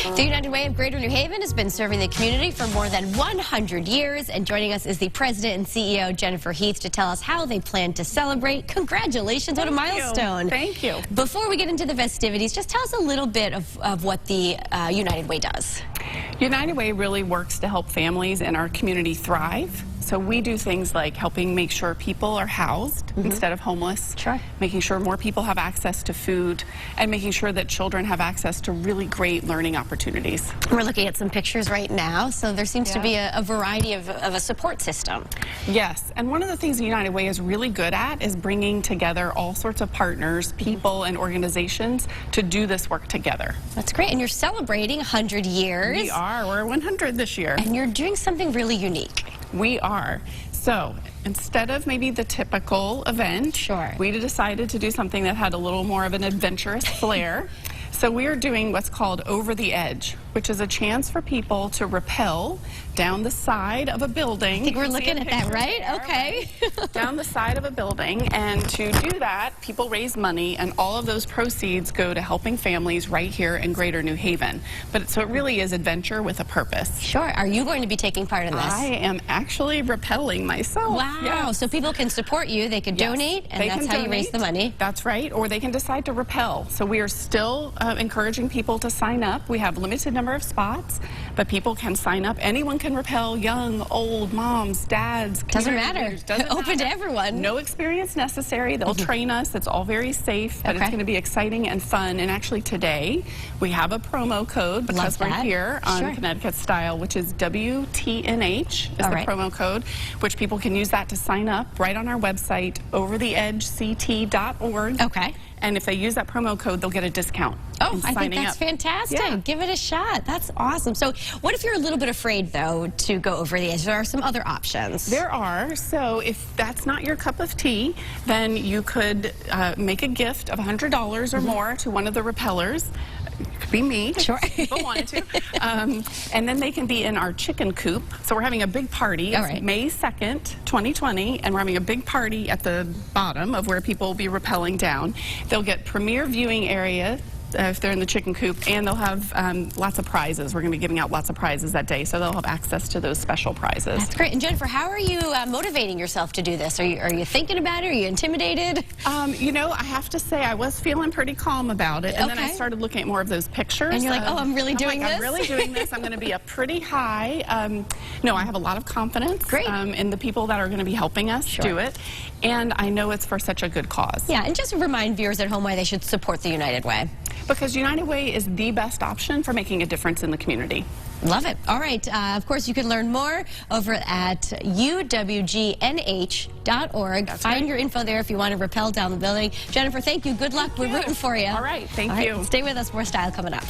The United Way of Greater New Haven has been serving the community for more than 100 years, and joining us is the president and CEO, Jennifer Heath, to tell us how they plan to celebrate. Congratulations, what a milestone. Thank you. Before we get into the festivities, just tell us a little bit of what the United Way does. United Way really works to help families in our community thrive. So we do things like helping make sure people are housed instead of homeless, making sure more people have access to food, and making sure that children have access to really great learning opportunities. We're looking at some pictures right now, so there seems to be a variety of a support system. Yes, and one of the things the United Way is really good at is bringing together all sorts of partners, people, and organizations to do this work together. That's great, and you're celebrating 100 years. We are. We're 100 this year. And you're doing something really unique. We are. So instead of maybe the typical event, we decided to do something that had a little more of an adventurous flair. So we are doing what's called Over the Edge, which is a chance for people to rappel down the side of a building. I think we're looking at that, right? There, okay. Right? Down the side of a building, and to do that, people raise money, and all of those proceeds go to helping families right here in Greater New Haven. But so it really is adventure with a purpose. Sure. Are you going to be taking part in this? I am actually rappelling myself. Wow. Yes. So people can support you, they can donate, and that's how you raise the money. That's right. Or they can decide to rappel. So we are still encouraging people to sign up. We have a limited number of spots, but people can sign up. Anyone can rappel, young, old, moms, dads. Doesn't matter. Open to everyone. No experience necessary. They'll train us. It's all very safe, but it's going to be exciting and fun. And actually today, we have a promo code because we're here on Connecticut Style, which is WTNH is the promo code, which people can use that to sign up right on our website, overtheedgect.org. Okay. And if they use that promo code, they'll get a discount. Oh, I think that's fantastic. Yeah. Give it a shot. That's awesome. So what if you're a little bit afraid, though, to go over the edge? There are some other options. There are. So if that's not your cup of tea, then you could make a gift of $100 or more to one of the rappellers. It could be me, if people wanted to. And then they can be in our chicken coop. So we're having a big party. It's May 2nd, 2020, and we're having a big party at the bottom of where people will be rappelling down. They'll get premier viewing area if they're in the chicken coop, and they'll have lots of prizes. We're going to be giving out lots of prizes that day, so they'll have access to those special prizes. That's great. And Jennifer, how are you motivating yourself to do this? Are you thinking about it? Are you intimidated? You know, I have to say I was feeling pretty calm about it, and then I started looking at more of those pictures. And you're like, oh, I'm really doing this? I'm really doing this. I'm going to be up pretty high. No, I have a lot of confidence in the people that are going to be helping us do it, and I know it's for such a good cause. Yeah, and just remind viewers at home why they should support the United Way. Because United Way is the best option for making a difference in the community. Love it. All right. Of course, you can learn more over at uwgnh.org. Find your info there if you want to rappel down the building. Jennifer, thank you. Good luck. We're rooting for you. All right. Thank you. Stay with us. More Style coming up.